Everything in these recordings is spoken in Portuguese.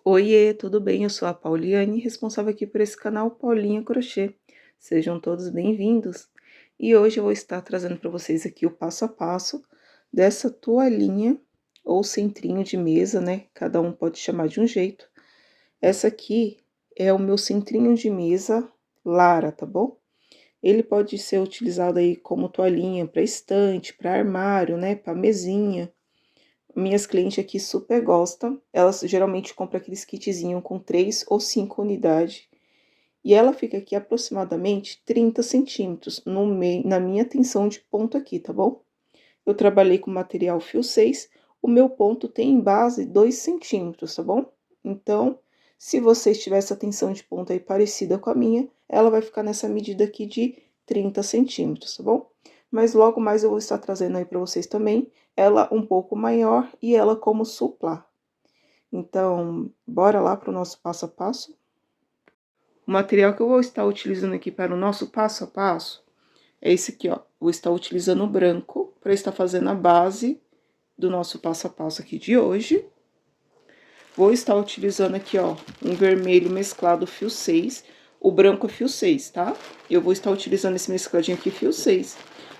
Oiê, tudo bem? Eu sou a Pauliane, responsável aqui por esse canal Paulinha Crochê. Sejam todos bem-vindos. E hoje eu vou estar trazendo para vocês aqui o passo a passo dessa toalhinha ou centrinho de mesa, né? Cada um pode chamar de um jeito. Essa aqui é o meu centrinho de mesa Lara, tá bom? Ele pode ser utilizado aí como toalhinha para estante, para armário, né? Para mesinha. Minhas clientes aqui super gostam. Elas geralmente compram aqueles kitzinho com 3 ou 5 unidades. E ela fica aqui aproximadamente 30 centímetros na minha tensão de ponto aqui, tá bom? Eu trabalhei com material fio 6. O meu ponto tem em base 2 centímetros, tá bom? Então, se você tiver essa tensão de ponto aí parecida com a minha, ela vai ficar nessa medida aqui de 30 centímetros, tá bom? Mas logo mais eu vou estar trazendo aí para vocês também ela um pouco maior e ela como suplá. Então, bora lá para o nosso passo a passo. O material que eu vou estar utilizando aqui para o nosso passo a passo é esse aqui, ó. Vou estar utilizando o branco para estar fazendo a base do nosso passo a passo aqui de hoje. Vou estar utilizando aqui, ó, um vermelho mesclado fio 6. O branco é fio 6, tá? Eu vou estar utilizando esse mescladinho aqui fio 6.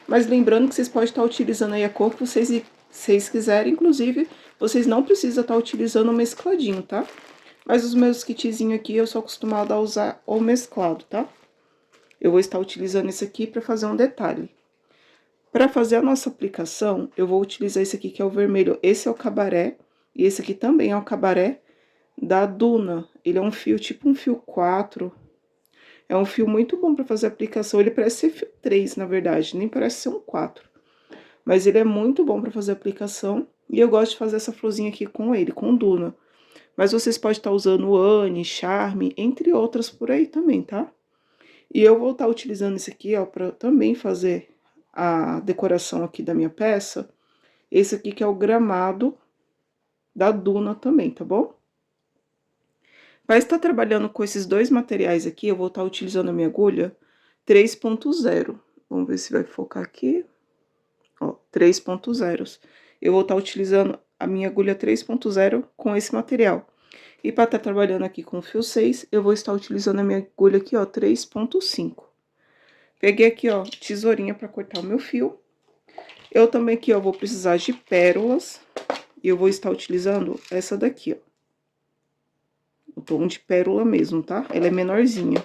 Mas lembrando que vocês podem estar utilizando aí a cor que vocês quiserem. Inclusive, vocês não precisam estar utilizando o mescladinho, tá? Mas os meus kitzinhos aqui, eu sou acostumada a usar o mesclado, tá? Eu vou estar utilizando esse aqui para fazer um detalhe. Para fazer a nossa aplicação, eu vou utilizar esse aqui que é o vermelho. Esse é o cabaré e esse aqui também é o cabaré da Duna. Ele é um fio tipo um fio 4. É um fio muito bom para fazer aplicação. Ele parece ser fio 3, na verdade, nem parece ser um 4. Mas ele é muito bom para fazer aplicação. E eu gosto de fazer essa florzinha aqui com ele, com Duna. Mas vocês podem estar usando o Anne, Charme, entre outras por aí também, tá? E eu vou estar utilizando esse aqui, ó, para também fazer a decoração aqui da minha peça. Esse aqui que é o gramado da Duna também, tá bom? Para estar trabalhando com esses dois materiais aqui, eu vou estar utilizando a minha agulha 3.0. Vamos ver se vai focar aqui. Ó, 3.0. Eu vou estar utilizando a minha agulha 3.0 com esse material. E para estar trabalhando aqui com o fio 6, eu vou estar utilizando a minha agulha aqui, ó, 3.5. Peguei aqui, ó, tesourinha para cortar o meu fio. Eu também aqui, ó, vou precisar de pérolas. E eu vou estar utilizando essa daqui, ó. O tom de pérola mesmo, tá? Ela é menorzinha.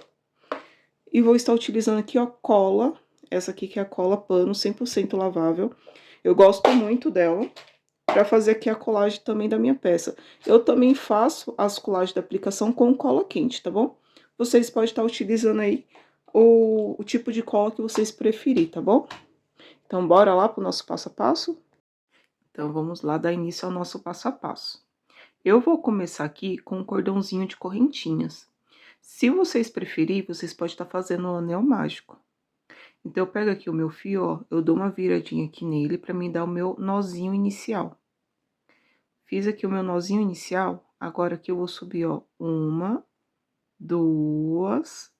E vou estar utilizando aqui, ó, cola. Essa aqui que é a cola pano 100% lavável. Eu gosto muito dela para fazer aqui a colagem também da minha peça. Eu também faço as colagens da aplicação com cola quente, tá bom? Vocês podem estar utilizando aí o tipo de cola que vocês preferirem, tá bom? Então, bora lá pro nosso passo a passo? Então, vamos lá dar início ao nosso passo a passo. Eu vou começar aqui com um cordãozinho de correntinhas. Se vocês preferirem, vocês podem estar fazendo o anel mágico. Então, eu pego aqui o meu fio, ó, eu dou uma viradinha aqui nele pra me dar o meu nozinho inicial. Fiz aqui o meu nozinho inicial, agora aqui eu vou subir, ó, 1, 2,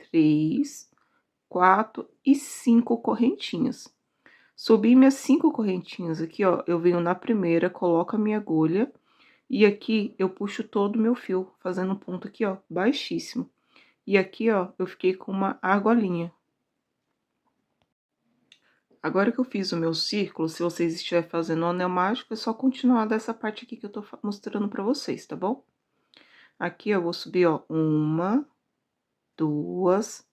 3, 4 e 5 correntinhas. Subi minhas 5 correntinhas aqui, ó, eu venho na primeira, coloco a minha agulha e aqui eu puxo todo o meu fio, fazendo um ponto aqui, ó, baixíssimo. E aqui, ó, eu fiquei com uma argolinha. Agora que eu fiz o meu círculo, se vocês estiverem fazendo o anel mágico, é só continuar dessa parte aqui que eu tô mostrando pra vocês, tá bom? Aqui eu vou subir, ó, 1, 2,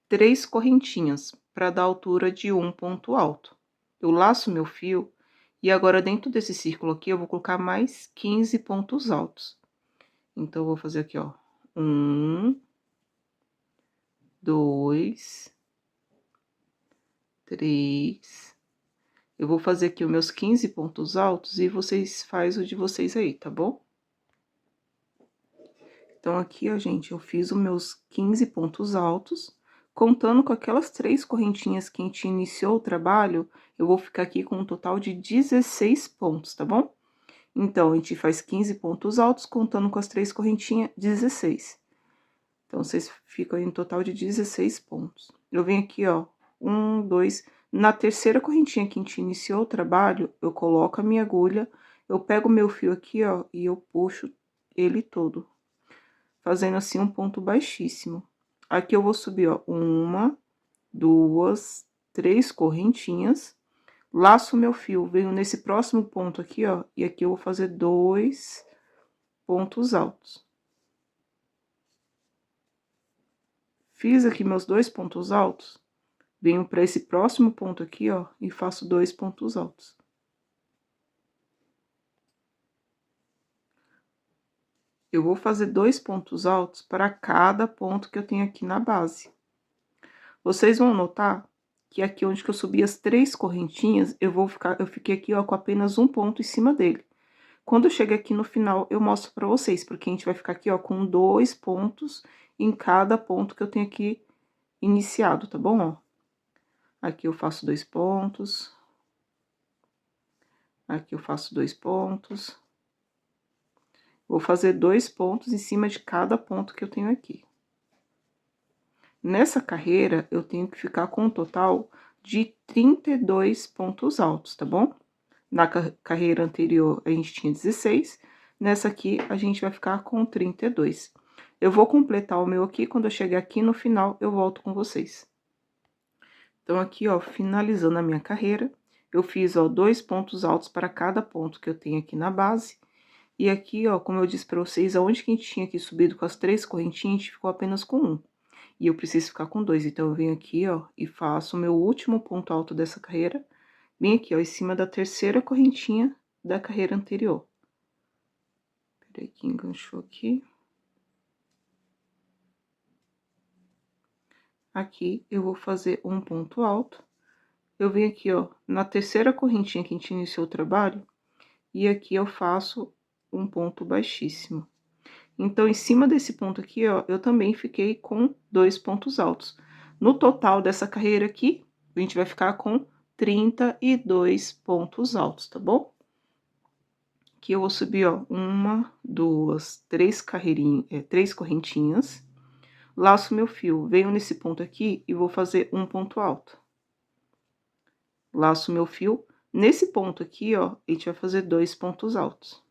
3 correntinhas, pra dar altura de um ponto alto. Eu laço meu fio e agora dentro desse círculo aqui eu vou colocar mais 15 pontos altos. Então, eu vou fazer aqui, ó, 1, 2, 3. Eu vou fazer aqui os meus 15 pontos altos e vocês fazem o de vocês aí, tá bom? Então, aqui, ó, gente, eu fiz os meus 15 pontos altos. Contando com aquelas 3 correntinhas que a gente iniciou o trabalho, eu vou ficar aqui com um total de 16 pontos, tá bom? Então, a gente faz 15 pontos altos, contando com as 3 correntinhas, 16. Então, vocês ficam em um total de 16 pontos. Eu venho aqui, ó, 1, 2... Na terceira correntinha que a gente iniciou o trabalho, eu coloco a minha agulha, eu pego o meu fio aqui, ó, e eu puxo ele todo, fazendo assim um ponto baixíssimo. Aqui eu vou subir, ó, 1, 2, 3 correntinhas, laço meu fio, venho nesse próximo ponto aqui, ó, e aqui eu vou fazer 2 pontos altos. Fiz aqui meus 2 pontos altos, venho para esse próximo ponto aqui, ó, e faço 2 pontos altos. Eu vou fazer 2 pontos altos para cada ponto que eu tenho aqui na base. Vocês vão notar que aqui onde que eu subi as 3 correntinhas, eu fiquei aqui, ó, com apenas um ponto em cima dele. Quando eu chegar aqui no final, eu mostro pra vocês, porque a gente vai ficar aqui, ó, com 2 pontos em cada ponto que eu tenho aqui iniciado, tá bom, ó? Aqui eu faço 2 pontos. Aqui eu faço 2 pontos. Vou fazer 2 pontos em cima de cada ponto que eu tenho aqui. Nessa carreira, eu tenho que ficar com um total de 32 pontos altos, tá bom? Na carreira anterior, a gente tinha 16. Nessa aqui, a gente vai ficar com 32. Eu vou completar o meu aqui, quando eu chegar aqui no final, eu volto com vocês. Então, aqui, ó, finalizando a minha carreira, eu fiz, ó, 2 pontos altos para cada ponto que eu tenho aqui na base. E aqui, ó, como eu disse pra vocês, aonde que a gente tinha aqui subido com as 3 correntinhas, a gente ficou apenas com 1. E eu preciso ficar com 2, então eu venho aqui, ó, e faço o meu último ponto alto dessa carreira, bem aqui, ó, em cima da terceira correntinha da carreira anterior. Peraí que enganchou aqui. Aqui eu vou fazer um ponto alto. Eu venho aqui, ó, na terceira correntinha que a gente iniciou o trabalho, e aqui eu faço um ponto baixíssimo. Então, em cima desse ponto aqui, ó, eu também fiquei com 2 pontos altos. No total dessa carreira aqui, a gente vai ficar com 32 pontos altos, tá bom? Aqui eu vou subir, ó, 1, 2, 3 correntinhas. Laço meu fio, venho nesse ponto aqui e vou fazer um ponto alto. Laço meu fio, nesse ponto aqui, ó, a gente vai fazer 2 pontos altos.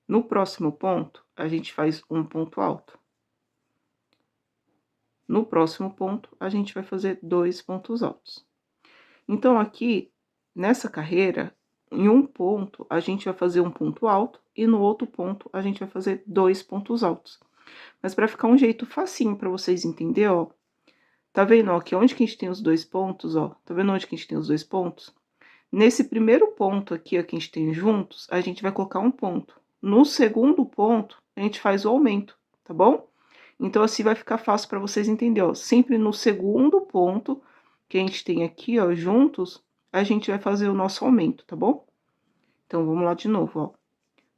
No próximo ponto, a gente faz um ponto alto. No próximo ponto, a gente vai fazer 2 pontos altos. Então, aqui, nessa carreira, em um ponto, a gente vai fazer um ponto alto e no outro ponto, a gente vai fazer 2 pontos altos. Mas para ficar um jeito facinho para vocês entenderem, ó, tá vendo, ó, que onde que a gente tem os 2 pontos, ó? Tá vendo onde que a gente tem os 2 pontos? Nesse primeiro ponto aqui, ó, que a gente tem juntos, a gente vai colocar um ponto. No segundo ponto, a gente faz o aumento, tá bom? Então, assim vai ficar fácil para vocês entenderem, ó. Sempre no segundo ponto que a gente tem aqui, ó, juntos, a gente vai fazer o nosso aumento, tá bom? Então, vamos lá de novo, ó.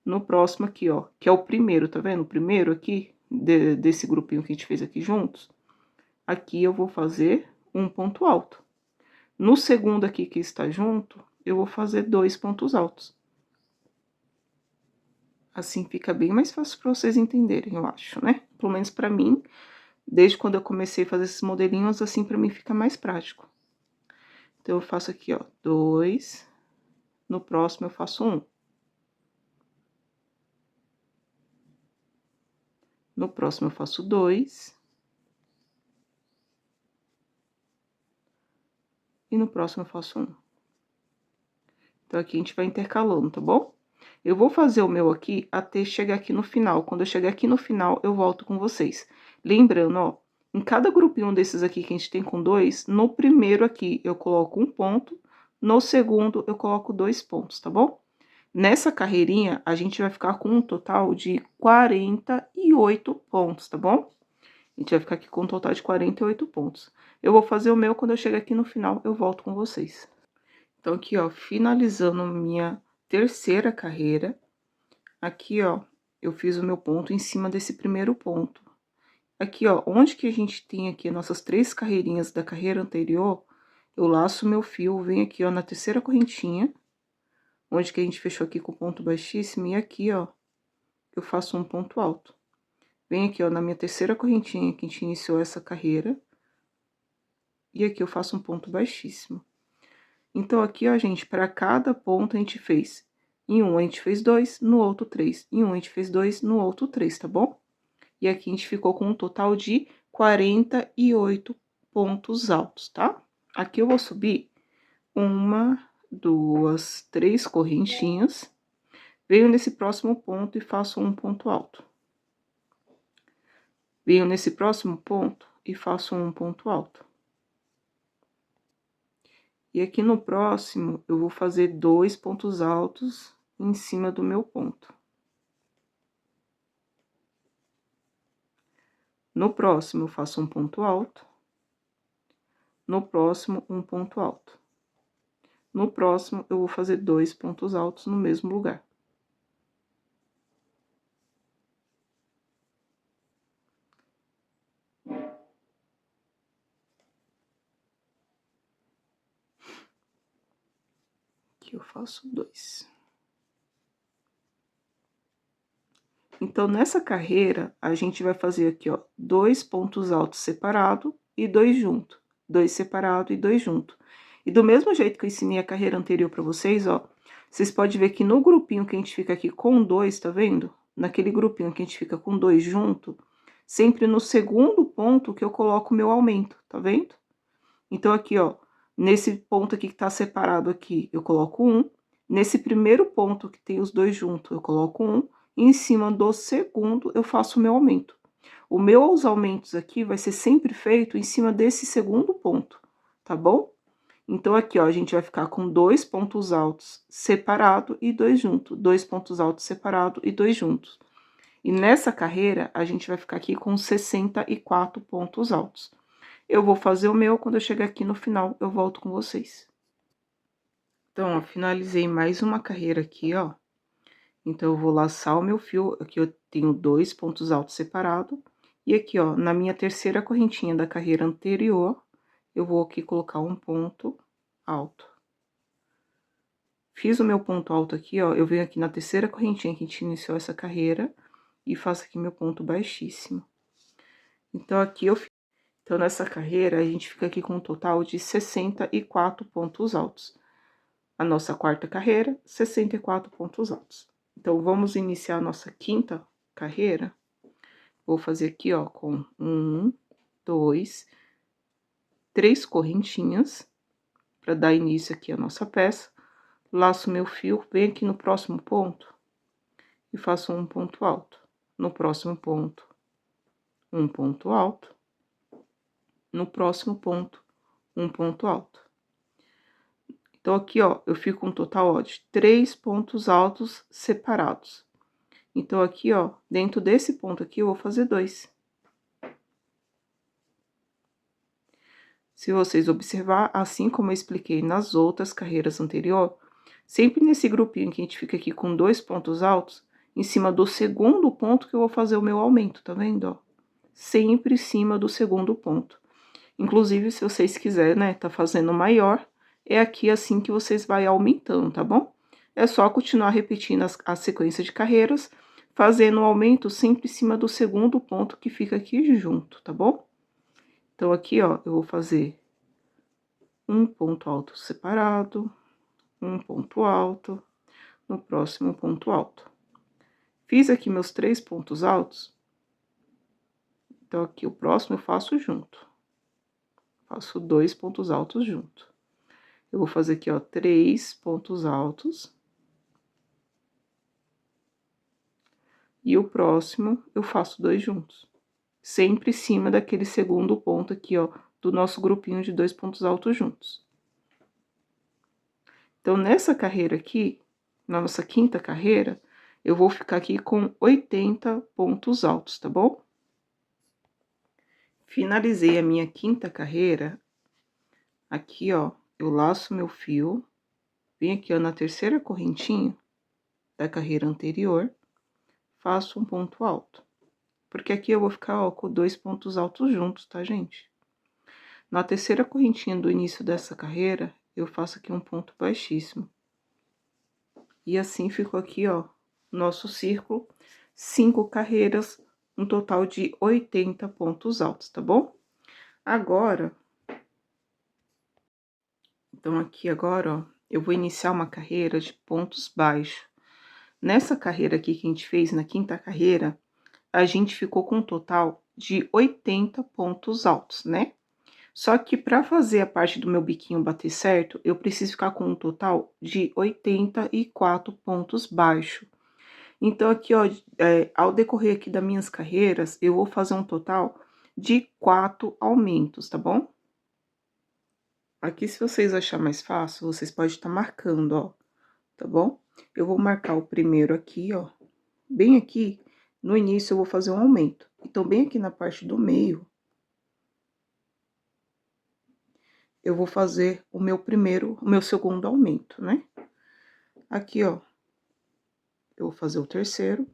No próximo aqui, ó, que é o primeiro, tá vendo? O primeiro aqui, desse grupinho que a gente fez aqui juntos. Aqui eu vou fazer um ponto alto. No segundo aqui que está junto, eu vou fazer 2 pontos altos. Assim fica bem mais fácil para vocês entenderem, eu acho, né? Pelo menos para mim, desde quando eu comecei a fazer esses modelinhos, assim, para mim fica mais prático. Então, eu faço aqui, ó, 2. No próximo, eu faço 1. No próximo, eu faço 2. E no próximo, eu faço 1. Então, aqui a gente vai intercalando, tá bom? Eu vou fazer o meu aqui até chegar aqui no final. Quando eu chegar aqui no final, eu volto com vocês. Lembrando, ó, em cada grupinho desses aqui que a gente tem com 2, no primeiro aqui eu coloco um ponto, no segundo eu coloco 2 pontos, tá bom? Nessa carreirinha, a gente vai ficar com um total de 48 pontos, tá bom? A gente vai ficar aqui com um total de 48 pontos. Eu vou fazer o meu, quando eu chegar aqui no final, eu volto com vocês. Então, aqui, ó, finalizando minha terceira carreira, aqui, ó, eu fiz o meu ponto em cima desse primeiro ponto. Aqui, ó, onde que a gente tem aqui nossas 3 carreirinhas da carreira anterior, eu laço meu fio, venho aqui, ó, na terceira correntinha, onde que a gente fechou aqui com ponto baixíssimo, e aqui, ó, eu faço um ponto alto. Venho aqui, ó, na minha terceira correntinha que a gente iniciou essa carreira, e aqui eu faço um ponto baixíssimo. Então, aqui, ó, gente, para cada ponto a gente fez Em um a gente fez 2, no outro 3. Em um a gente fez 2, no outro 3, tá bom? E aqui a gente ficou com um total de 48 pontos altos, tá? Aqui eu vou subir uma, duas, três correntinhas. Venho nesse próximo ponto e faço um ponto alto. Venho nesse próximo ponto e faço um ponto alto. E aqui no próximo, eu vou fazer 2 pontos altos em cima do meu ponto. No próximo, eu faço um ponto alto. No próximo, um ponto alto. No próximo, eu vou fazer 2 pontos altos no mesmo lugar. Aqui eu faço 2. Então, nessa carreira, a gente vai fazer aqui, ó, 2 pontos altos separados e 2 juntos. 2 separados e 2 juntos. E do mesmo jeito que eu ensinei a carreira anterior pra vocês, ó, vocês podem ver que no grupinho que a gente fica aqui com 2, tá vendo? Naquele grupinho que a gente fica com 2 junto, sempre no segundo ponto que eu coloco o meu aumento, tá vendo? Então, aqui, ó, nesse ponto aqui que tá separado aqui, eu coloco 1. Nesse primeiro ponto que tem os 2 juntos, eu coloco 1. E em cima do segundo, eu faço o meu aumento. O meus aumentos aqui vai ser sempre feito em cima desse segundo ponto, tá bom? Então, aqui, ó, a gente vai ficar com 2 pontos altos separado e 2 juntos. 2 pontos altos separado e 2 juntos. E nessa carreira, a gente vai ficar aqui com 64 pontos altos. Eu vou fazer o meu, quando eu chegar aqui no final, eu volto com vocês. Então, ó, finalizei mais uma carreira aqui, ó. Então, eu vou laçar o meu fio, aqui eu tenho 2 pontos altos separados. E aqui, ó, na minha terceira correntinha da carreira anterior, eu vou aqui colocar um ponto alto. Fiz o meu ponto alto aqui, ó, eu venho aqui na terceira correntinha que a gente iniciou essa carreira e faço aqui meu ponto baixíssimo. Então, aqui então, nessa carreira, a gente fica aqui com um total de 64 pontos altos. A nossa quarta carreira, 64 pontos altos. Então, vamos iniciar a nossa quinta carreira. Vou fazer aqui, ó, com 1, 2, 3 correntinhas, para dar início aqui à nossa peça. Laço meu fio, venho aqui no próximo ponto e faço um ponto alto. No próximo ponto, um ponto alto. No próximo ponto, um ponto alto. Então, aqui, ó, eu fico um total, ó, de 3 pontos altos separados. Então, aqui, ó, dentro desse ponto aqui, eu vou fazer 2. Se vocês observar, assim como eu expliquei nas outras carreiras anteriores, sempre nesse grupinho que a gente fica aqui com 2 pontos altos, em cima do segundo ponto que eu vou fazer o meu aumento, tá vendo, ó? Sempre em cima do segundo ponto. Inclusive, se vocês quiserem, né, tá fazendo maior, é aqui assim que vocês vai aumentando, tá bom? É só continuar repetindo a sequência de carreiras, fazendo o aumento sempre em cima do segundo ponto que fica aqui junto, tá bom? Então, aqui, ó, eu vou fazer um ponto alto separado, um ponto alto, no próximo ponto alto. Fiz aqui meus 3 pontos altos, então, aqui o próximo eu faço junto. Faço 2 pontos altos junto. Eu vou fazer aqui, ó, 3 pontos altos. E o próximo, eu faço 2 juntos. Sempre em cima daquele segundo ponto aqui, ó, do nosso grupinho de 2 pontos altos juntos. Então, nessa carreira aqui, na nossa quinta carreira, eu vou ficar aqui com 80 pontos altos, tá bom? Finalizei a minha quinta carreira. Aqui, ó, eu laço meu fio, venho aqui, ó, na terceira correntinha da carreira anterior, faço um ponto alto. Porque aqui eu vou ficar, ó, com 2 pontos altos juntos, tá, gente? Na terceira correntinha do início dessa carreira, eu faço aqui um ponto baixíssimo. E assim ficou aqui, ó, nosso círculo, 5 carreiras, um total de 80 pontos altos, tá bom? Agora, então, aqui agora, ó, eu vou iniciar uma carreira de pontos baixos. nessa carreira aqui que a gente fez, na quinta carreira, a gente ficou com um total de 80 pontos altos, né? Só que para fazer a parte do meu biquinho bater certo, eu preciso ficar com um total de 84 pontos baixos. Então, aqui, ó, ao decorrer aqui das minhas carreiras, eu vou fazer um total de 4 aumentos, tá bom? Aqui, se vocês acharem mais fácil, vocês podem estar marcando, ó, tá bom? Eu vou marcar o primeiro aqui, ó, bem aqui, no início eu vou fazer um aumento. Então, bem aqui na parte do meio, eu vou fazer o meu segundo aumento, né? Aqui, ó, eu vou fazer o terceiro.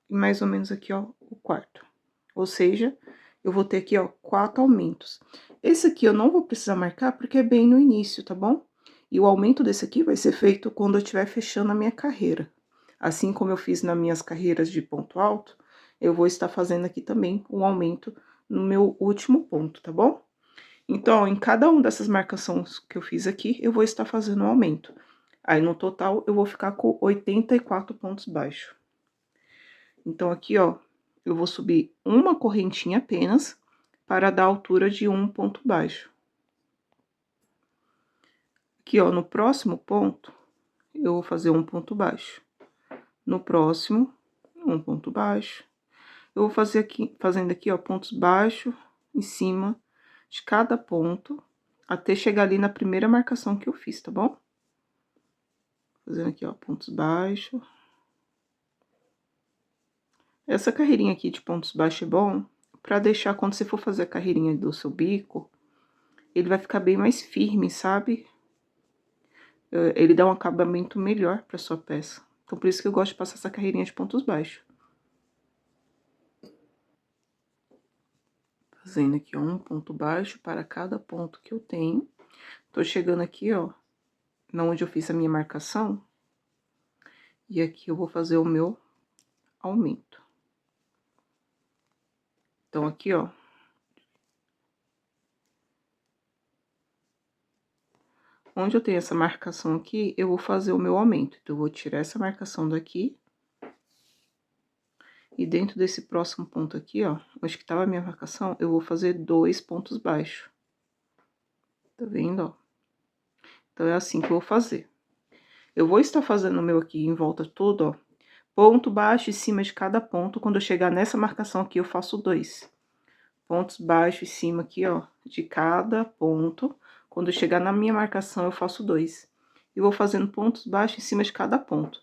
E mais ou menos aqui, ó, o quarto. Ou seja, eu vou ter aqui, ó, 4 aumentos. Esse aqui eu não vou precisar marcar porque é bem no início, tá bom? E o aumento desse aqui vai ser feito quando eu estiver fechando a minha carreira. Assim como eu fiz nas minhas carreiras de ponto alto, eu vou estar fazendo aqui também um aumento no meu último ponto, tá bom? Então, em cada uma dessas marcações que eu fiz aqui, eu vou estar fazendo um aumento. Aí, no total, eu vou ficar com 84 pontos baixos. Então, aqui, ó, eu vou subir uma correntinha apenas para dar altura de um ponto baixo. Aqui, ó, no próximo ponto, eu vou fazer um ponto baixo. No próximo, um ponto baixo. Eu vou fazer aqui, fazendo aqui, ó, pontos baixos em cima de cada ponto, até chegar ali na primeira marcação que eu fiz, tá bom? Fazendo aqui, ó, pontos baixos. Essa carreirinha aqui de pontos baixos é bom pra deixar, quando você for fazer a carreirinha do seu bico, ele vai ficar bem mais firme, sabe? Ele dá um acabamento melhor pra sua peça. Então, por isso que eu gosto de passar essa carreirinha de pontos baixos. Fazendo aqui, ó, um ponto baixo para cada ponto que eu tenho. Tô chegando aqui, ó, na onde eu fiz a minha marcação. E aqui eu vou fazer o meu aumento. Então, aqui, ó. Onde eu tenho essa marcação aqui, eu vou fazer o meu aumento. Então, eu vou tirar essa marcação daqui. E dentro desse próximo ponto aqui, ó, onde que tava a minha marcação, eu vou fazer 2 pontos baixos. Tá vendo, ó? Então, é assim que eu vou fazer. Eu vou estar fazendo o meu aqui em volta todo, ó. Ponto baixo em cima de cada ponto. Quando eu chegar nessa marcação aqui, eu faço 2. Pontos baixos em cima aqui, ó, de cada ponto. Quando eu chegar na minha marcação, eu faço 2. E vou fazendo pontos baixos em cima de cada ponto.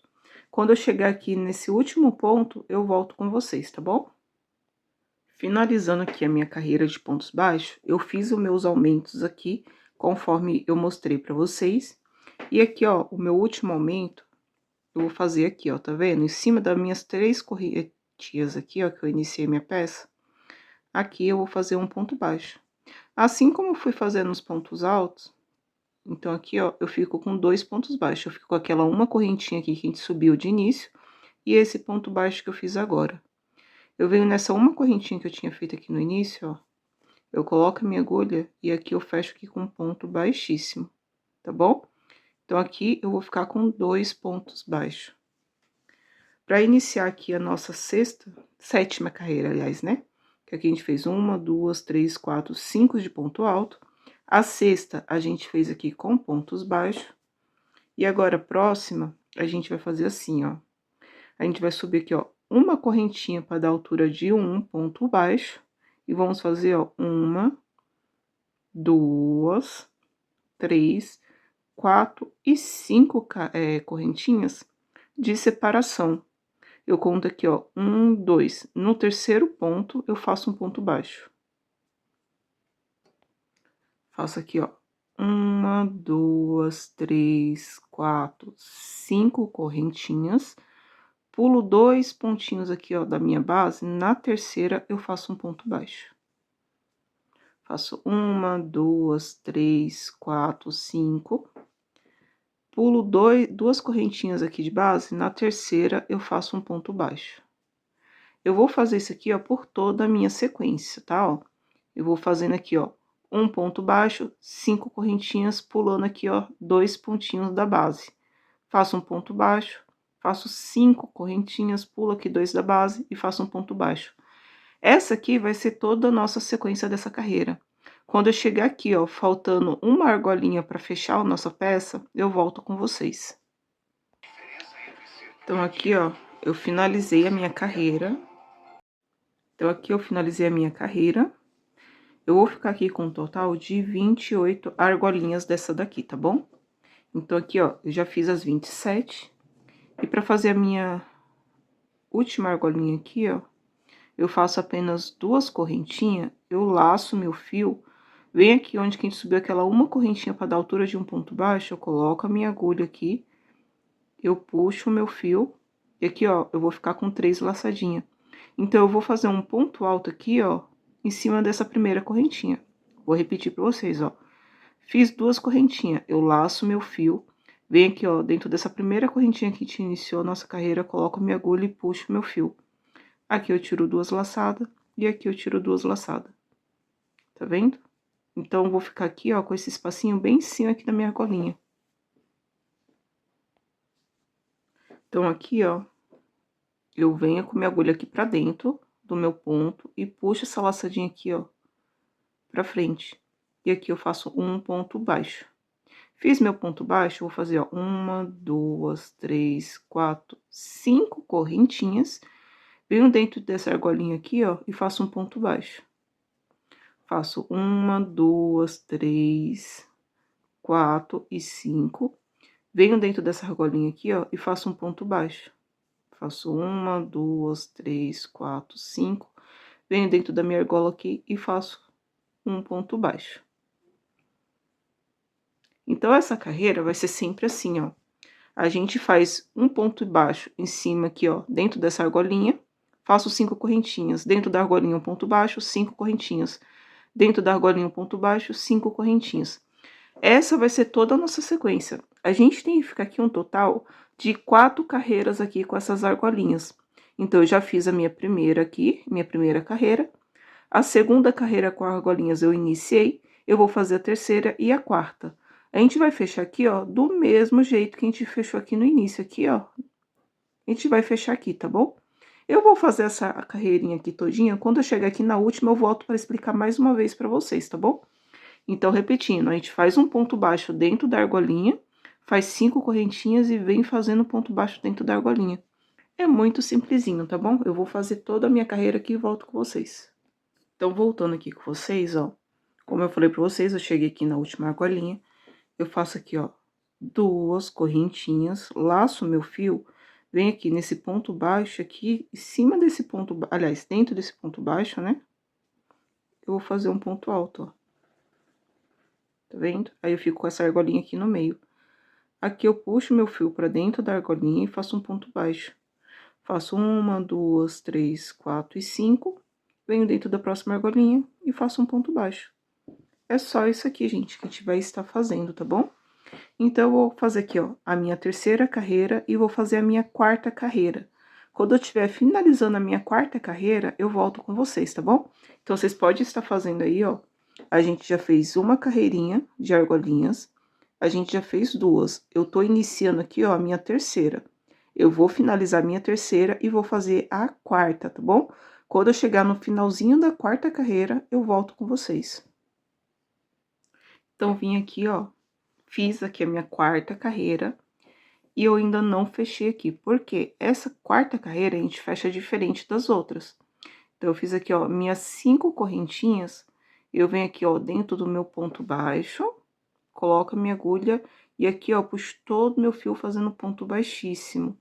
Quando eu chegar aqui nesse último ponto, eu volto com vocês, tá bom? Finalizando aqui a minha carreira de pontos baixos, eu fiz os meus aumentos aqui, conforme eu mostrei pra vocês. E aqui, ó, o meu último aumento, eu vou fazer aqui, ó, tá vendo? Em cima das minhas 3 corretias aqui, ó, que eu iniciei minha peça, aqui eu vou fazer um ponto baixo. Assim como eu fui fazendo os pontos altos, então aqui, ó, eu fico com 2 pontos baixos. Eu fico com aquela uma correntinha aqui que a gente subiu de início e esse ponto baixo que eu fiz agora. Eu venho nessa uma correntinha que eu tinha feito aqui no início, ó, eu coloco a minha agulha e aqui eu fecho aqui com um ponto baixíssimo, tá bom? Então, aqui eu vou ficar com 2 pontos baixos. Para iniciar aqui a nossa sétima carreira, aliás, né? Que aqui a gente fez 1, 2, 3, 4, 5 de ponto alto. A sexta a gente fez aqui com pontos baixos. E agora, a próxima, a gente vai fazer assim, ó. A gente vai subir aqui, ó, uma correntinha para dar altura de um ponto baixo. E vamos fazer, ó, 1, 2, 3, 4 e 5 correntinhas de separação. Eu conto aqui, ó, 1, 2. No terceiro ponto, eu faço um ponto baixo. Faço aqui, ó, 1, 2, 3, 4, 5 correntinhas. Pulo 2 pontinhos aqui, ó, da minha base. Na terceira, eu faço um ponto baixo. Faço 1, 2, 3, 4, 5. Pulo 2 correntinhas aqui de base. Na terceira, eu faço um ponto baixo. Eu vou fazer isso aqui, ó, por toda a minha sequência, tá, ó? Eu vou fazendo aqui, ó, um ponto baixo, 5 correntinhas, pulando aqui, ó, 2 pontinhos da base. Faço um ponto baixo, faço 5 correntinhas, pulo aqui 2 da base e faço um ponto baixo. Essa aqui vai ser toda a nossa sequência dessa carreira. Quando eu chegar aqui, ó, faltando uma argolinha para fechar a nossa peça, eu volto com vocês. Então, aqui, ó, eu finalizei a minha carreira. Então, aqui eu finalizei a minha carreira. Eu vou ficar aqui com um total de 28 argolinhas dessa daqui, tá bom? Então, aqui, ó, eu já fiz as 27. E pra fazer a minha última argolinha aqui, ó, eu faço apenas 2 correntinhas, eu laço meu fio, venho aqui onde que a gente subiu aquela uma correntinha para dar altura de um ponto baixo, eu coloco a minha agulha aqui, eu puxo o meu fio, e aqui, ó, eu vou ficar com 3 laçadinhas. Então, eu vou fazer um ponto alto aqui, ó, em cima dessa primeira correntinha. Vou repetir pra vocês, ó. Fiz 2 correntinhas, eu laço meu fio, venho aqui, ó, dentro dessa primeira correntinha que te iniciou a nossa carreira, coloco minha agulha e puxo meu fio. Aqui eu tiro 2 laçadas e aqui eu tiro 2 laçadas. Tá vendo? Então, eu vou ficar aqui, ó, com esse espacinho bem em cima aqui da minha argolinha. Então, aqui, ó, eu venho com minha agulha aqui pra dentro do meu ponto e puxo essa laçadinha aqui, ó, pra frente. E aqui eu faço um ponto baixo. Fiz meu ponto baixo, vou fazer, ó, 1, 2, 3, 4, 5 correntinhas. Venho dentro dessa argolinha aqui, ó, e faço um ponto baixo. Faço 1, 2, 3, 4 e 5. Venho dentro dessa argolinha aqui, ó, e faço um ponto baixo. Faço 1, 2, 3, 4, 5. Venho dentro da minha argola aqui e faço um ponto baixo. Então, essa carreira vai ser sempre assim, ó. A gente faz um ponto baixo em cima aqui, ó, dentro dessa argolinha, faço 5 correntinhas. Dentro da argolinha, um ponto baixo, 5 correntinhas. Dentro da argolinha, um ponto baixo, 5 correntinhas. Essa vai ser toda a nossa sequência. A gente tem que ficar aqui um total de 4 carreiras aqui com essas argolinhas. Então, eu já fiz a minha primeira aqui, minha primeira carreira. A segunda carreira com argolinhas eu iniciei, eu vou fazer a terceira e a quarta. A gente vai fechar aqui, ó, do mesmo jeito que a gente fechou aqui no início, aqui, ó. A gente vai fechar aqui, tá bom? Eu vou fazer essa carreirinha aqui todinha, quando eu chegar aqui na última, eu volto para explicar mais uma vez para vocês, tá bom? Então, repetindo, a gente faz um ponto baixo dentro da argolinha, faz 5 correntinhas e vem fazendo ponto baixo dentro da argolinha. É muito simplesinho, tá bom? Eu vou fazer toda a minha carreira aqui e volto com vocês. Então, voltando aqui com vocês, ó, como eu falei pra vocês, eu cheguei aqui na última argolinha, eu faço aqui, ó, 2 correntinhas, laço meu fio, venho aqui nesse ponto baixo aqui, em cima desse ponto, aliás, dentro desse ponto baixo, né? Eu vou fazer um ponto alto, ó. Tá vendo? Aí eu fico com essa argolinha aqui no meio. Aqui eu puxo meu fio pra dentro da argolinha e faço um ponto baixo. Faço 1, 2, 3, 4 e 5. Venho dentro da próxima argolinha e faço um ponto baixo. É só isso aqui, gente, que a gente vai estar fazendo, tá bom? Então, eu vou fazer aqui, ó, a minha terceira carreira e vou fazer a minha quarta carreira. Quando eu estiver finalizando a minha quarta carreira, eu volto com vocês, tá bom? Então, vocês podem estar fazendo aí, ó. A gente já fez uma carreirinha de argolinhas, a gente já fez 2. Eu tô iniciando aqui, ó, a minha terceira. Eu vou finalizar a minha terceira e vou fazer a quarta, tá bom? Quando eu chegar no finalzinho da quarta carreira, eu volto com vocês. Então, vim aqui, ó, fiz aqui a minha quarta carreira e eu ainda não fechei aqui, porque essa quarta carreira a gente fecha diferente das outras. Então, eu fiz aqui, ó, minhas 5 correntinhas, eu venho aqui, ó, dentro do meu ponto baixo, coloco a minha agulha e aqui, ó, puxo todo o meu fio fazendo ponto baixíssimo.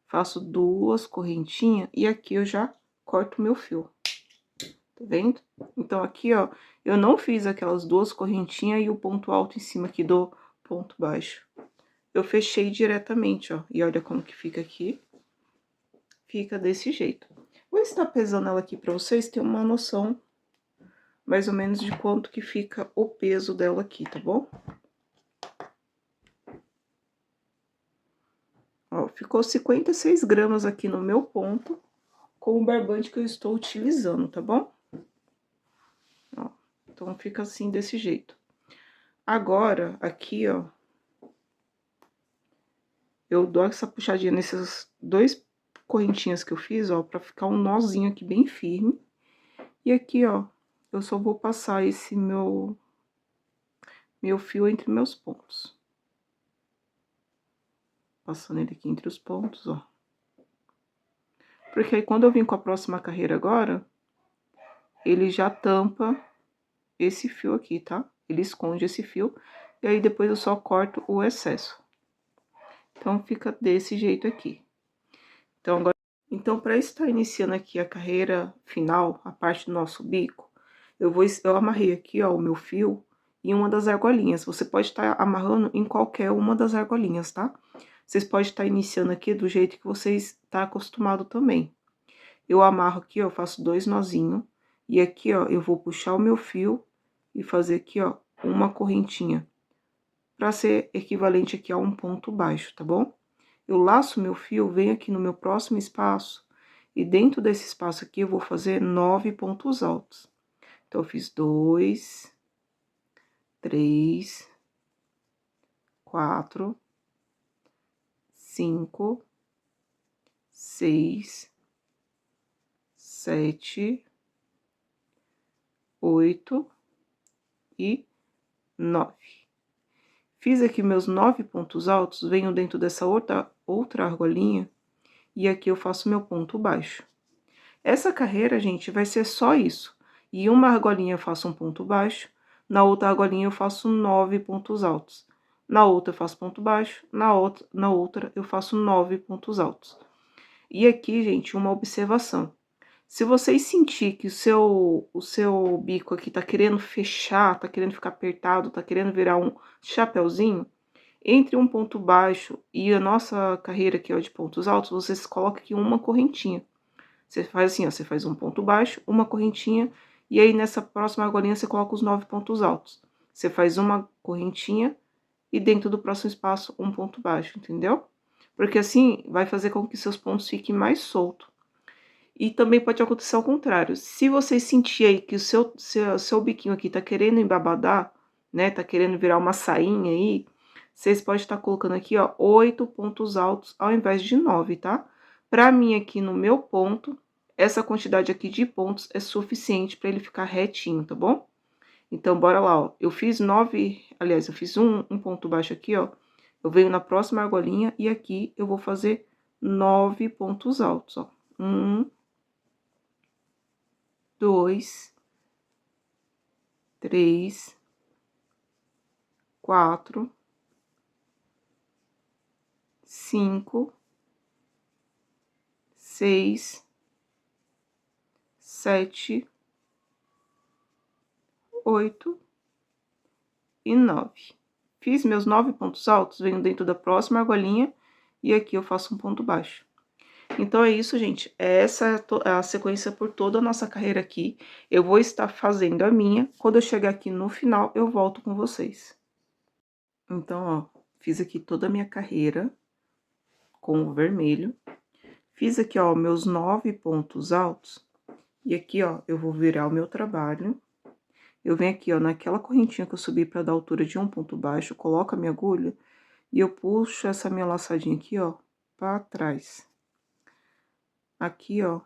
Faço 2 correntinhas e aqui eu já corto o meu fio. Tá vendo? Então, aqui, ó, eu não fiz aquelas 2 correntinhas e o ponto alto em cima aqui do ponto baixo. Eu fechei diretamente, ó, e olha como que fica aqui. Fica desse jeito. Vou estar pesando ela aqui pra vocês terem uma noção, mais ou menos, de quanto que fica o peso dela aqui, tá bom? Ó, ficou 56 gramas aqui no meu ponto, com o barbante que eu estou utilizando, tá bom? Ó, então, fica assim, desse jeito. Agora, aqui, ó, eu dou essa puxadinha nesses dois correntinhas que eu fiz, ó, pra ficar um nozinho aqui bem firme. E aqui, ó, eu só vou passar esse meu fio entre meus pontos. Passando ele aqui entre os pontos, ó. Porque aí, quando eu vim com a próxima carreira agora, ele já tampa esse fio aqui, tá? Ele esconde esse fio, e aí depois eu só corto o excesso. Então, fica desse jeito aqui. Então, agora... Então, para estar iniciando aqui a carreira final, a parte do nosso bico, eu amarrei aqui, ó, o meu fio em uma das argolinhas. Você pode estar amarrando em qualquer uma das argolinhas, tá? Vocês podem estar iniciando aqui do jeito que vocês estão acostumados também. Eu amarro aqui, ó, faço 2 nozinhos, e aqui, ó, eu vou puxar o meu fio e fazer aqui, ó, uma correntinha, para ser equivalente aqui a um ponto baixo, tá bom? Eu laço meu fio, venho aqui no meu próximo espaço, e dentro desse espaço aqui eu vou fazer 9 pontos altos. Então, eu fiz 2, 3, 4, 5, 6, 7, 8 e 9. Fiz aqui meus 9 pontos altos, venho dentro dessa outra argolinha, e aqui eu faço meu ponto baixo. Essa carreira, gente, vai ser só isso. E uma argolinha eu faço um ponto baixo, na outra argolinha eu faço 9 pontos altos. Na outra eu faço ponto baixo, na outra eu faço 9 pontos altos. E aqui, gente, uma observação. Se vocês sentir que o seu bico aqui tá querendo fechar, tá querendo ficar apertado, tá querendo virar um chapéuzinho, entre um ponto baixo e a nossa carreira aqui, ó, de pontos altos, vocês colocam aqui uma correntinha. Você faz assim, ó, você faz um ponto baixo, uma correntinha, e aí nessa próxima argolinha você coloca os 9 pontos altos. Você faz uma correntinha e dentro do próximo espaço um ponto baixo, entendeu? Porque assim vai fazer com que seus pontos fiquem mais soltos. E também pode acontecer ao contrário. Se você sentir aí que o seu biquinho aqui tá querendo embabadar, né? Tá querendo virar uma sainha aí, vocês podem estar colocando aqui, ó, 8 pontos altos ao invés de 9, tá? Pra mim, aqui no meu ponto, essa quantidade aqui de pontos é suficiente pra ele ficar retinho, tá bom? Então, bora lá, ó. Eu fiz 9, aliás, eu fiz um ponto baixo aqui, ó. Eu venho na próxima argolinha e aqui eu vou fazer 9 pontos altos, ó. 1, 2, 3, 4, 5, 6, 7, 8 e 9. Fiz meus 9 pontos altos, venho dentro da próxima argolinha e aqui eu faço um ponto baixo. Então, é isso, gente. Essa é a sequência por toda a nossa carreira aqui. Eu vou estar fazendo a minha. Quando eu chegar aqui no final, eu volto com vocês. Então, ó, fiz aqui toda a minha carreira com o vermelho. Fiz aqui, ó, meus 9 pontos altos. E aqui, ó, eu vou virar o meu trabalho. Eu venho aqui, ó, naquela correntinha que eu subi pra dar altura de um ponto baixo, coloco a minha agulha e eu puxo essa minha laçadinha aqui, ó, pra trás. Aqui, ó,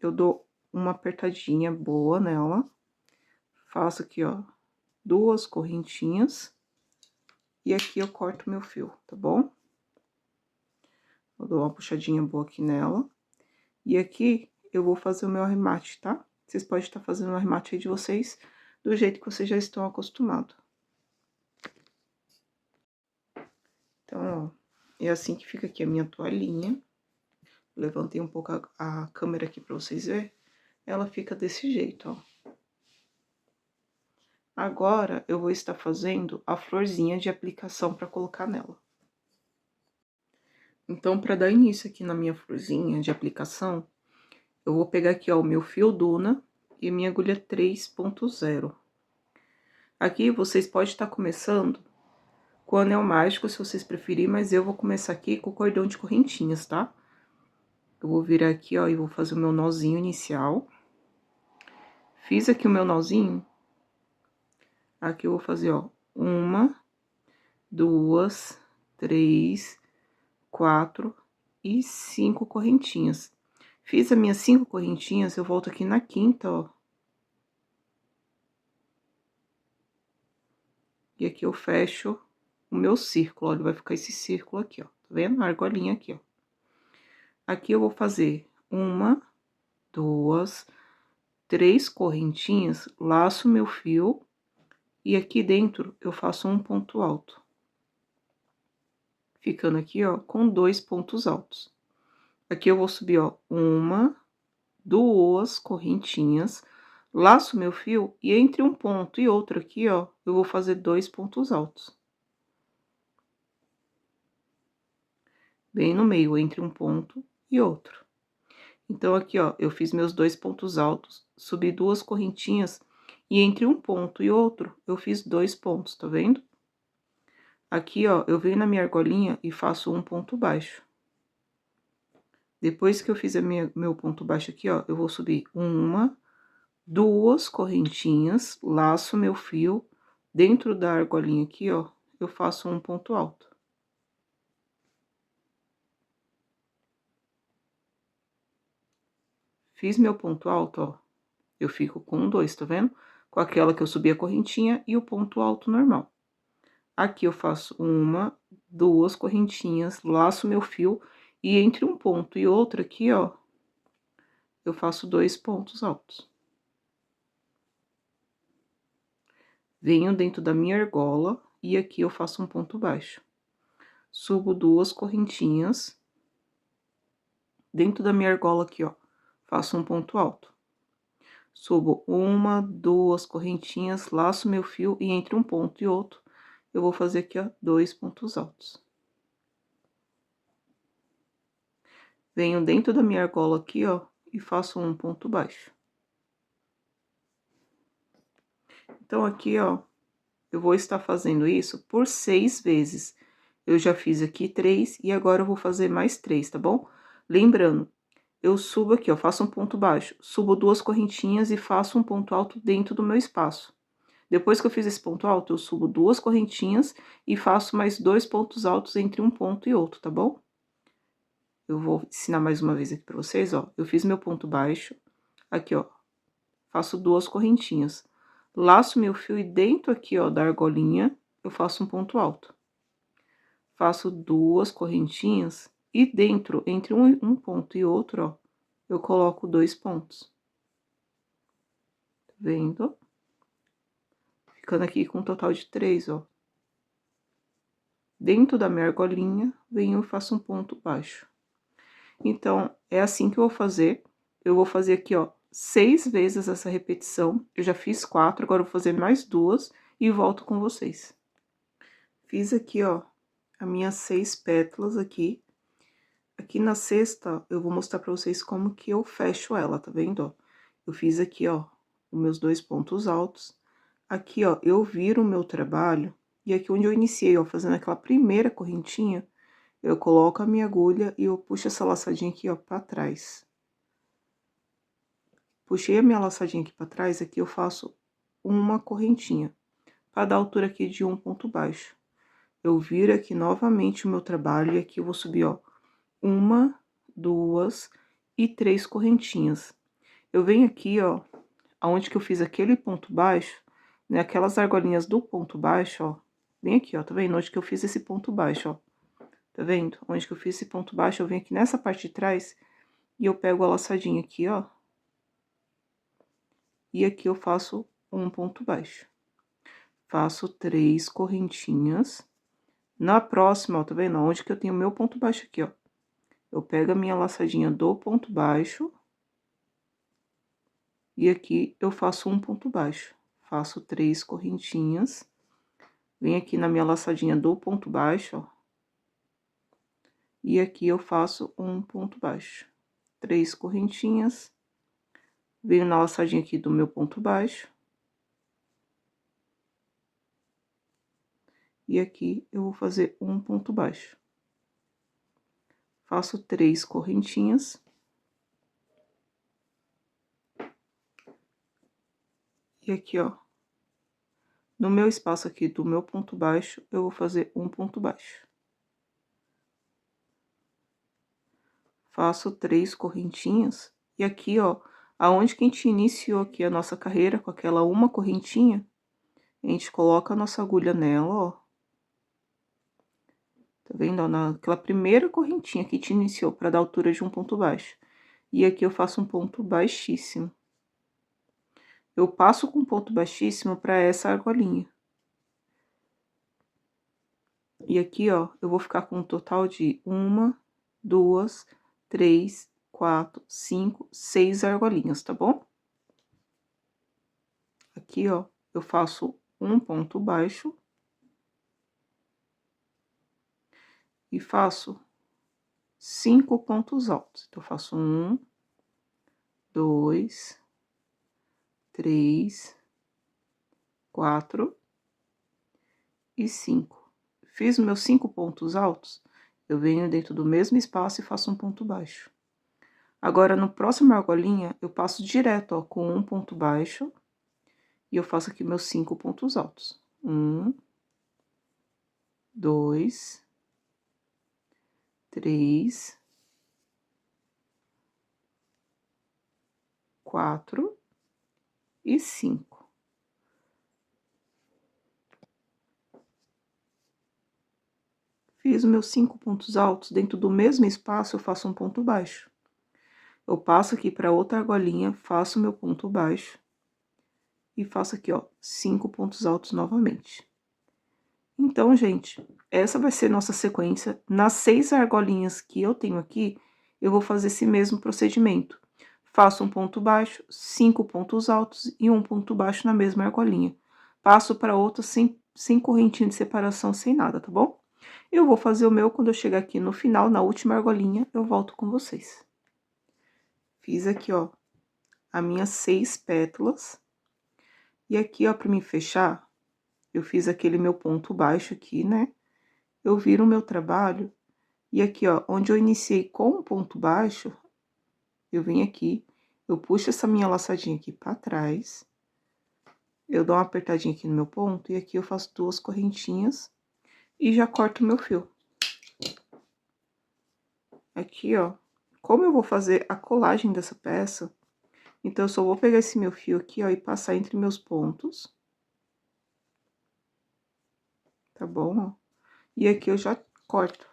eu dou uma apertadinha boa nela. Faço aqui, ó, 2 correntinhas. E aqui eu corto meu fio, tá bom? Eu dou uma puxadinha boa aqui nela. E aqui eu vou fazer o meu arremate, tá? Vocês podem estar fazendo o arremate aí de vocês do jeito que vocês já estão acostumados. Então, ó, é assim que fica aqui a minha toalhinha. Levantei um pouco a câmera aqui pra vocês verem. Ela fica desse jeito, ó. Agora, eu vou estar fazendo a florzinha de aplicação pra colocar nela. Então, pra dar início aqui na minha florzinha de aplicação, eu vou pegar aqui, ó, o meu fio Duna e minha agulha 3.0. Aqui, vocês podem estar começando com anel mágico, se vocês preferirem, mas eu vou começar aqui com o cordão de correntinhas, tá? Eu vou virar aqui, ó, e vou fazer o meu nozinho inicial. Fiz aqui o meu nozinho. Aqui eu vou fazer, ó, 1, 2, 3, 4 e 5 correntinhas. Fiz as minhas 5 correntinhas, eu volto aqui na quinta, ó. E aqui eu fecho o meu círculo, olha, vai ficar esse círculo aqui, ó. Tá vendo? A argolinha aqui, ó. Aqui eu vou fazer 1, 2, 3 correntinhas, laço meu fio e aqui dentro eu faço um ponto alto. Ficando aqui, ó, com 2 pontos altos. Aqui eu vou subir, ó, 1, 2 correntinhas, laço meu fio e entre um ponto e outro aqui, ó, eu vou fazer 2 pontos altos. Bem no meio, entre um ponto e outro. Então, aqui, ó, eu fiz meus 2 pontos altos, subi 2 correntinhas e entre um ponto e outro, eu fiz 2 pontos, tá vendo? Aqui, ó, eu venho na minha argolinha e faço um ponto baixo. Depois que eu fiz meu ponto baixo aqui, ó, eu vou subir 1, 2 correntinhas, laço meu fio, dentro da argolinha aqui, ó, eu faço um ponto alto. Fiz meu ponto alto, ó, eu fico com 2, tá vendo? Com aquela que eu subi a correntinha e o ponto alto normal. Aqui eu faço 1, 2 correntinhas, laço meu fio e entre um ponto e outro aqui, ó, eu faço 2 pontos altos. Venho dentro da minha argola e aqui eu faço um ponto baixo. Subo 2 correntinhas. Dentro da minha argola aqui, ó, faço um ponto alto. Subo 1, 2 correntinhas, laço meu fio e entre um ponto e outro, eu vou fazer aqui, ó, 2 pontos altos. Venho dentro da minha argola aqui, ó, e faço um ponto baixo. Então, aqui, ó, eu vou estar fazendo isso por 6 vezes. Eu já fiz aqui 3 e agora eu vou fazer mais 3, tá bom? Lembrando, eu subo aqui, ó, faço um ponto baixo, subo 2 correntinhas e faço um ponto alto dentro do meu espaço. Depois que eu fiz esse ponto alto, eu subo 2 correntinhas e faço mais 2 pontos altos entre um ponto e outro, tá bom? Eu vou ensinar mais uma vez aqui pra vocês, ó. Eu fiz meu ponto baixo, aqui, ó, faço 2 correntinhas. Laço meu fio e dentro aqui, ó, da argolinha, eu faço um ponto alto. Faço 2 correntinhas e dentro, entre um ponto e outro, ó, eu coloco 2 pontos. Tá vendo? Ficando aqui com um total de 3, ó. Dentro da minha argolinha, venho e faço um ponto baixo. Então, é assim que eu vou fazer. Eu vou fazer aqui, ó, 6 vezes essa repetição. Eu já fiz 4, agora eu vou fazer mais 2 e volto com vocês. Fiz aqui, ó, as minhas 6 pétalas aqui. Aqui na sexta, eu vou mostrar pra vocês como que eu fecho ela, tá vendo, ó? Eu fiz aqui, ó, os meus 2 pontos altos. Aqui, ó, eu viro o meu trabalho, e aqui onde eu iniciei, ó, fazendo aquela primeira correntinha, eu coloco a minha agulha e eu puxo essa laçadinha aqui, ó, pra trás. Puxei a minha laçadinha aqui pra trás, aqui eu faço uma correntinha, pra dar altura aqui de um ponto baixo. Eu viro aqui novamente o meu trabalho e aqui eu vou subir, ó, 1, 2 e 3 correntinhas. Eu venho aqui, ó, aonde que eu fiz aquele ponto baixo, né, aquelas argolinhas do ponto baixo, ó, bem aqui, ó, tá vendo? Onde que eu fiz esse ponto baixo, ó. Tá vendo? Onde que eu fiz esse ponto baixo, eu venho aqui nessa parte de trás e eu pego a laçadinha aqui, ó. E aqui eu faço um ponto baixo. Faço 3 correntinhas. Na próxima, ó, tá vendo? Onde que eu tenho meu ponto baixo aqui, ó. Eu pego a minha laçadinha do ponto baixo. E aqui eu faço um ponto baixo. Faço 3 correntinhas. Venho aqui na minha laçadinha do ponto baixo, ó. E aqui eu faço um ponto baixo. 3 correntinhas. Venho na laçadinha aqui do meu ponto baixo. E aqui eu vou fazer um ponto baixo. Faço 3 correntinhas. E aqui, ó, no meu espaço aqui do meu ponto baixo, eu vou fazer um ponto baixo. faço 3 correntinhas. E aqui, ó, aonde que a gente iniciou aqui a nossa carreira, com aquela uma correntinha, a gente coloca a nossa agulha nela, ó. Tá vendo, ó, naquela primeira correntinha que a gente iniciou, para dar altura de um ponto baixo. E aqui eu faço um ponto baixíssimo. Eu passo com ponto baixíssimo para essa argolinha. E aqui, ó, eu vou ficar com um total de 1, 2, 3, 4, 5, 6 argolinhas, tá bom? Aqui, ó, eu faço um ponto baixo. E faço 5 pontos altos. Então, eu faço 1, 2, 3, 4 e 5. Fiz meus 5 pontos altos, eu venho dentro do mesmo espaço e faço um ponto baixo. Agora, no próximo argolinha, eu passo direto, ó, com um ponto baixo, e eu faço aqui meus 5 pontos altos. 1, 2, 3, 4 e 5. Fiz meus 5 pontos altos, dentro do mesmo espaço eu faço um ponto baixo. Eu passo aqui para outra argolinha, faço meu ponto baixo e faço aqui, ó, 5 pontos altos novamente. Então, gente, essa vai ser nossa sequência. Nas 6 argolinhas que eu tenho aqui, eu vou fazer esse mesmo procedimento. Faço um ponto baixo, 5 pontos altos e um ponto baixo na mesma argolinha. Passo para outra sem correntinha de separação, sem nada, tá bom? Eu vou fazer o meu, quando eu chegar aqui no final, na última argolinha, eu volto com vocês. Fiz aqui, ó, as minhas 6 pétalas. E aqui, ó, pra mim fechar, eu fiz aquele meu ponto baixo aqui, né? Eu viro o meu trabalho. E aqui, ó, onde eu iniciei com um ponto baixo, eu venho aqui, eu puxo essa minha laçadinha aqui pra trás. Eu dou uma apertadinha aqui no meu ponto, e aqui eu faço 2 correntinhas e já corto o meu fio. Aqui, ó, como eu vou fazer a colagem dessa peça, então eu só vou pegar esse meu fio aqui, ó, e passar entre meus pontos. Tá bom, ó? E aqui eu já corto,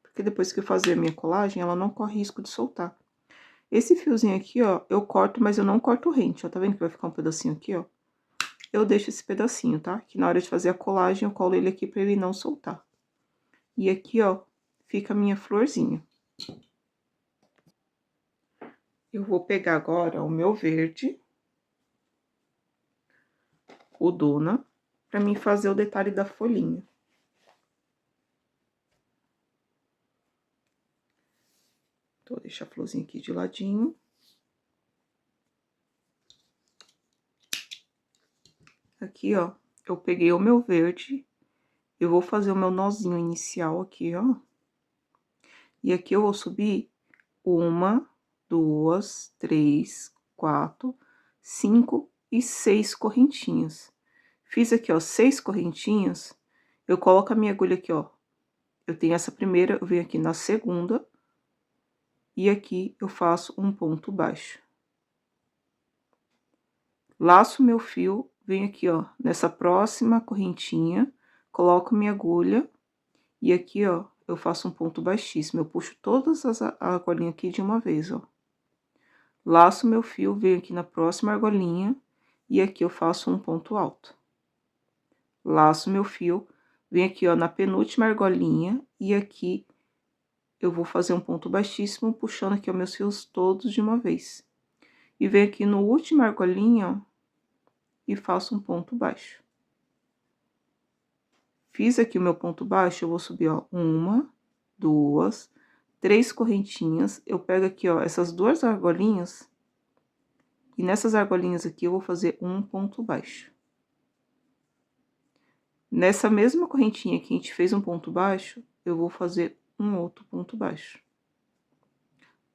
porque depois que eu fazer a minha colagem, ela não corre risco de soltar. Esse fiozinho aqui, ó, eu corto, mas eu não corto rente, ó, tá vendo que vai ficar um pedacinho aqui, ó? Eu deixo esse pedacinho, tá? Que na hora de fazer a colagem, eu colo ele aqui pra ele não soltar. E aqui, ó, fica a minha florzinha. Eu vou pegar agora o meu verde, o Dona, pra mim fazer o detalhe da folhinha. Então, vou deixar a florzinha aqui de ladinho. Aqui, ó, eu peguei o meu verde, eu vou fazer o meu nozinho inicial aqui, ó. E aqui eu vou subir 1, 2, 3, 4, 5 e 6 correntinhas. Fiz aqui, ó, 6 correntinhas, eu coloco a minha agulha aqui, ó. Eu tenho essa primeira, eu venho aqui na segunda, e aqui eu faço um ponto baixo. Laço meu fio, venho aqui, ó, nessa próxima correntinha, coloco minha agulha, e aqui, ó, eu faço um ponto baixíssimo. Eu puxo todas as argolinhas aqui de uma vez, ó. Laço meu fio, venho aqui na próxima argolinha, e aqui eu faço um ponto alto. Laço meu fio, venho aqui, ó, na penúltima argolinha, e aqui eu vou fazer um ponto baixíssimo, puxando aqui, ó, meus fios todos de uma vez. E venho aqui no último argolinha, ó, e faço um ponto baixo. Fiz aqui o meu ponto baixo, eu vou subir, ó, 1, 2, 3 correntinhas. Eu pego aqui, ó, essas 2 argolinhas, e nessas argolinhas aqui eu vou fazer um ponto baixo. Nessa mesma correntinha que a gente fez um ponto baixo, eu vou fazer um outro ponto baixo.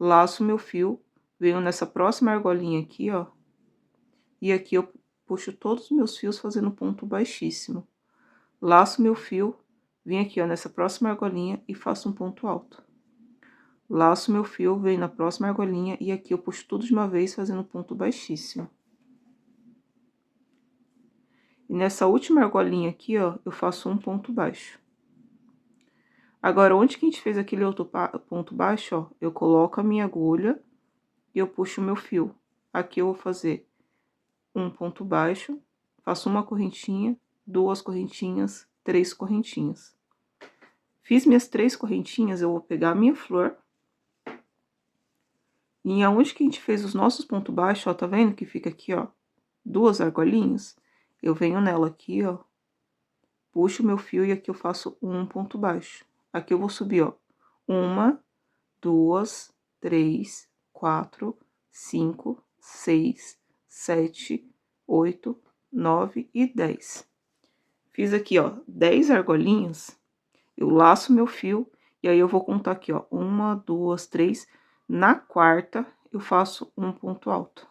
Laço meu fio, venho nessa próxima argolinha aqui, ó, e aqui eu puxo todos os meus fios fazendo ponto baixíssimo. Laço meu fio, venho aqui, ó, nessa próxima argolinha e faço um ponto alto. laço meu fio, venho na próxima argolinha e aqui eu puxo tudo de uma vez fazendo ponto baixíssimo. E nessa última argolinha aqui, ó, eu faço um ponto baixo. Agora, onde que a gente fez aquele outro ponto baixo, ó, eu coloco a minha agulha e eu puxo o meu fio. Aqui eu vou fazer um ponto baixo, faço uma correntinha, duas correntinhas, três correntinhas. Fiz minhas 3 correntinhas, eu vou pegar a minha flor. E aonde que a gente fez os nossos pontos baixos, ó, tá vendo que fica aqui, ó, 2 argolinhas? Eu venho nela aqui, ó, puxo o meu fio e aqui eu faço um ponto baixo. Aqui eu vou subir, ó, 1, 2, 3, 4, 5, 6, 7, 8, 9 e 10. Fiz aqui, ó, 10 argolinhas, eu laço meu fio e aí eu vou contar aqui, ó, 1, 2, 3. Na quarta, eu faço um ponto alto.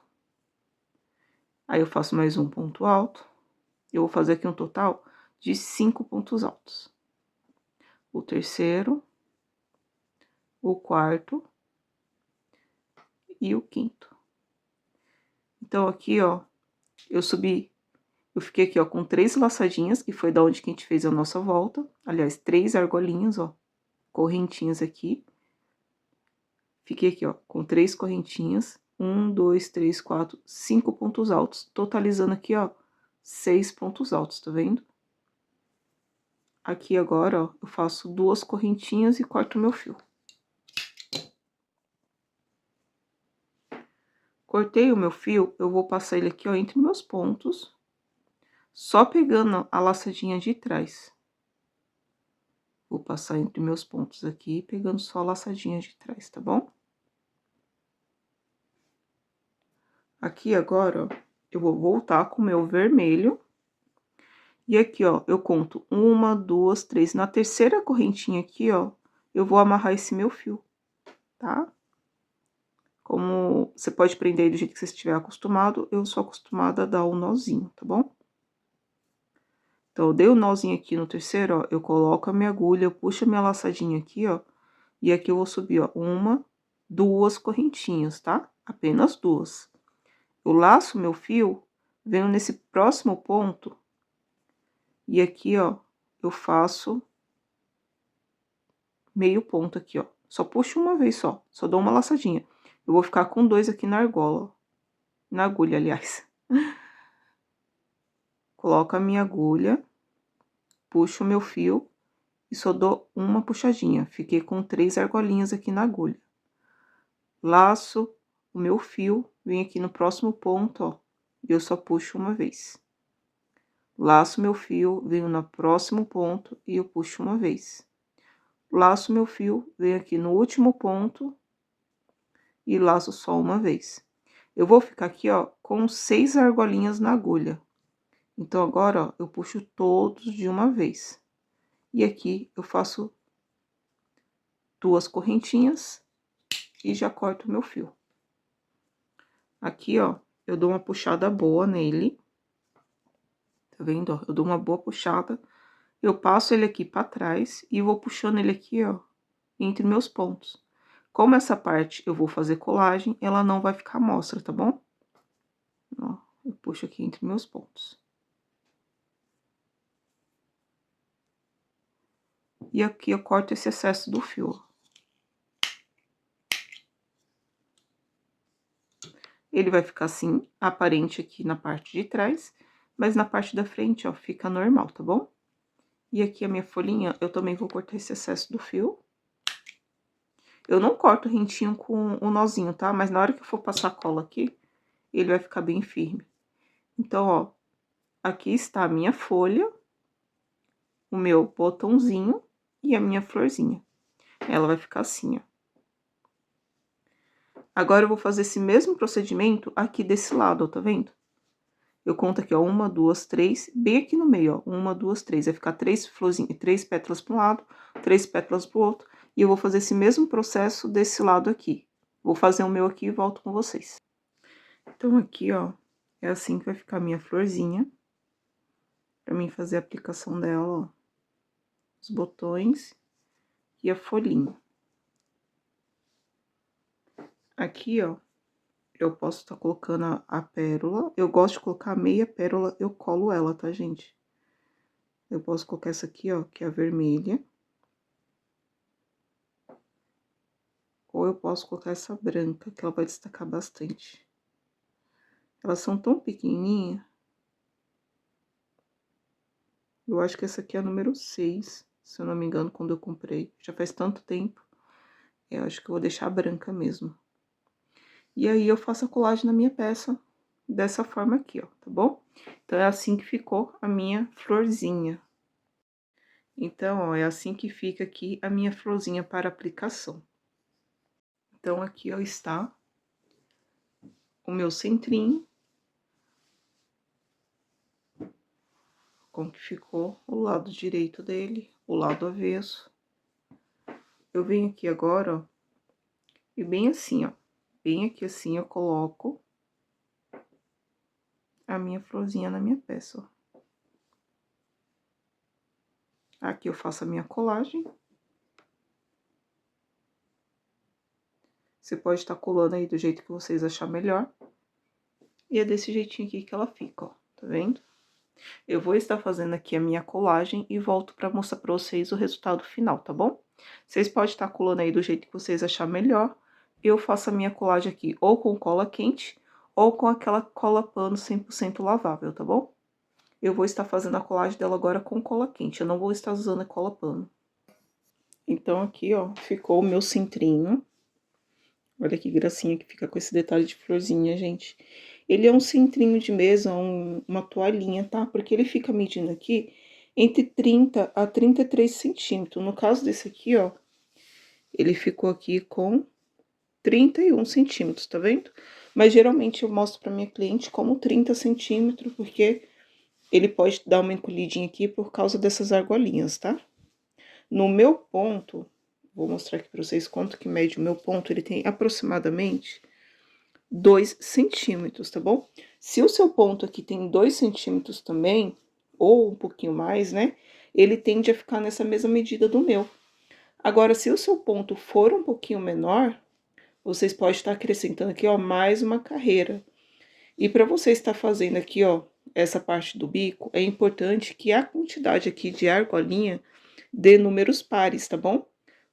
Aí eu faço mais um ponto alto. Eu vou fazer aqui um total de 5 pontos altos. O terceiro, o quarto e o quinto. Então, aqui, ó, eu subi, eu fiquei aqui, ó, com 3 laçadinhas, que foi da onde que a gente fez a nossa volta. Aliás, 3 argolinhas, ó, correntinhas aqui. Fiquei aqui, ó, com 3 correntinhas. 1, 2, 3, 4, 5 pontos altos. Totalizando aqui, ó, 6 pontos altos, tá vendo? Aqui agora, ó, eu faço 2 correntinhas e corto meu fio. Cortei o meu fio, eu vou passar ele aqui, ó, entre meus pontos, só pegando a laçadinha de trás. Vou passar entre meus pontos aqui, pegando só a laçadinha de trás, tá bom? Aqui agora, ó, eu vou voltar com o meu vermelho. E aqui, ó, eu conto 1, 2, 3. Na terceira correntinha aqui, ó, eu vou amarrar esse meu fio, tá? Como você pode prender aí do jeito que você estiver acostumado, eu sou acostumada a dar o nozinho, tá bom? Então, eu dei o nozinho aqui no terceiro, ó, eu coloco a minha agulha, eu puxo a minha laçadinha aqui, ó, e aqui eu vou subir, ó, 1, 2 correntinhas, tá? Apenas 2. Eu laço meu fio, venho nesse próximo ponto, e aqui, ó, eu faço meio ponto aqui, ó. Só puxo uma vez só dou uma laçadinha. Eu vou ficar com 2 aqui na argola, ó. Na agulha, aliás. Coloco a minha agulha, puxo o meu fio e só dou uma puxadinha. Fiquei com 3 argolinhas aqui na agulha. Laço o meu fio, venho aqui no próximo ponto, ó, e eu só puxo uma vez. Laço meu fio, venho no próximo ponto e eu puxo uma vez. Laço meu fio, venho aqui no último ponto e laço só uma vez. Eu vou ficar aqui, ó, com 6 argolinhas na agulha. Então, agora, ó, eu puxo todos de uma vez. E aqui eu faço 2 correntinhas e já corto o meu fio. Aqui, ó, eu dou uma puxada boa nele. Tá vendo, ó? Eu dou uma boa puxada. Eu passo ele aqui pra trás e vou puxando ele aqui, ó, entre meus pontos. Como essa parte eu vou fazer colagem, ela não vai ficar à mostra, tá bom? Ó, eu puxo aqui entre meus pontos. E aqui eu corto esse excesso do fio, ó. Ele vai ficar assim, aparente aqui na parte de trás, mas na parte da frente, ó, fica normal, tá bom? E aqui a minha folhinha, eu também vou cortar esse excesso do fio. Eu não corto o rentinho com o nozinho, tá? Mas na hora que eu for passar a cola aqui, ele vai ficar bem firme. Então, ó, aqui está a minha folha, o meu botãozinho e a minha florzinha. Ela vai ficar assim, ó. Agora, eu vou fazer esse mesmo procedimento aqui desse lado, ó, tá vendo? Eu conto aqui, ó, 1, 2, 3, bem aqui no meio, ó, 1, 2, 3. Vai ficar 3 florzinhas, 3 pétalas para um lado, 3 pétalas pro outro. E eu vou fazer esse mesmo processo desse lado aqui. Vou fazer o meu aqui e volto com vocês. Então, aqui, ó, é assim que vai ficar a minha florzinha. Pra mim fazer a aplicação dela, ó. Os botões e a folhinha. Aqui, ó, eu posso estar colocando a pérola. Eu gosto de colocar meia pérola, eu colo ela, tá, gente? Eu posso colocar essa aqui, ó, que é a vermelha. Ou eu posso colocar essa branca, que ela vai destacar bastante. Elas são tão pequenininhas. Eu acho que essa aqui é a número 6, se eu não me engano, quando eu comprei. Já faz tanto tempo. Eu acho que eu vou deixar branca mesmo. E aí, eu faço a colagem na minha peça dessa forma aqui, ó, tá bom? Então, é assim que ficou a minha florzinha. Então, ó, é assim que fica aqui a minha florzinha para aplicação. Então, aqui, ó, está o meu centrinho. Como que ficou o lado direito dele, o lado avesso. Eu venho aqui agora, ó, e bem assim, ó, bem aqui assim eu coloco a minha florzinha na minha peça, ó. Aqui eu faço a minha colagem. Você pode estar colando aí do jeito que vocês achar melhor. E é desse jeitinho aqui que ela fica, ó, tá vendo? Eu vou estar fazendo aqui a minha colagem e volto pra mostrar pra vocês o resultado final, tá bom? Vocês podem estar colando aí do jeito que vocês achar melhor. Eu faço a minha colagem aqui ou com cola quente ou com aquela cola pano 100% lavável, tá bom? Eu vou estar fazendo a colagem dela agora com cola quente, eu não vou estar usando a cola pano. Então, aqui, ó, ficou o meu centrinho. Olha que gracinha que fica com esse detalhe de florzinha, gente. Ele é um centrinho de mesa, uma toalhinha, tá? Porque ele fica medindo aqui entre 30 a 33 centímetros. No caso desse aqui, ó, ele ficou aqui com 31 centímetros, tá vendo? Mas geralmente eu mostro pra minha cliente como 30 centímetros, porque ele pode dar uma encolhidinha aqui por causa dessas argolinhas, tá? No meu ponto, vou mostrar aqui pra vocês quanto que mede o meu ponto, ele tem aproximadamente 2 centímetros, tá bom? Se o seu ponto aqui tem 2 centímetros também, ou um pouquinho mais, né? Ele tende a ficar nessa mesma medida do meu. Agora, se o seu ponto for um pouquinho menor, vocês podem estar acrescentando aqui, ó, mais uma carreira. E para você estar fazendo aqui, ó, essa parte do bico, é importante que a quantidade aqui de argolinha dê números pares, tá bom?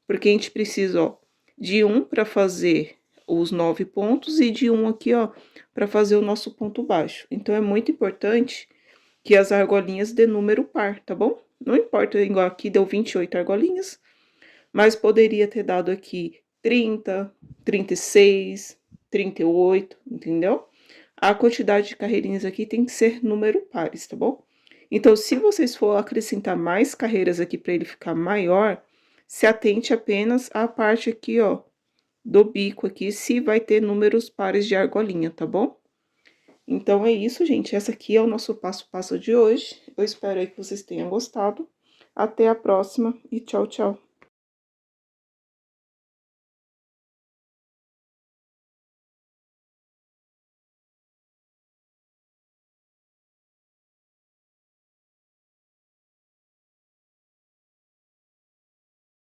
Porque a gente precisa, ó, de um para fazer os 9 pontos e de um aqui, ó, para fazer o nosso ponto baixo. Então, é muito importante que as argolinhas dê número par, tá bom? Não importa, igual aqui deu 28 argolinhas, mas poderia ter dado aqui 30, 36, 38, entendeu? A quantidade de carreirinhas aqui tem que ser número pares, tá bom? Então, se vocês for acrescentar mais carreiras aqui para ele ficar maior, se atente apenas à parte aqui, ó, do bico aqui, se vai ter números pares de argolinha, tá bom? Então, é isso, gente. Essa aqui é o nosso passo a passo de hoje. Eu espero aí que vocês tenham gostado. Até a próxima e tchau, tchau.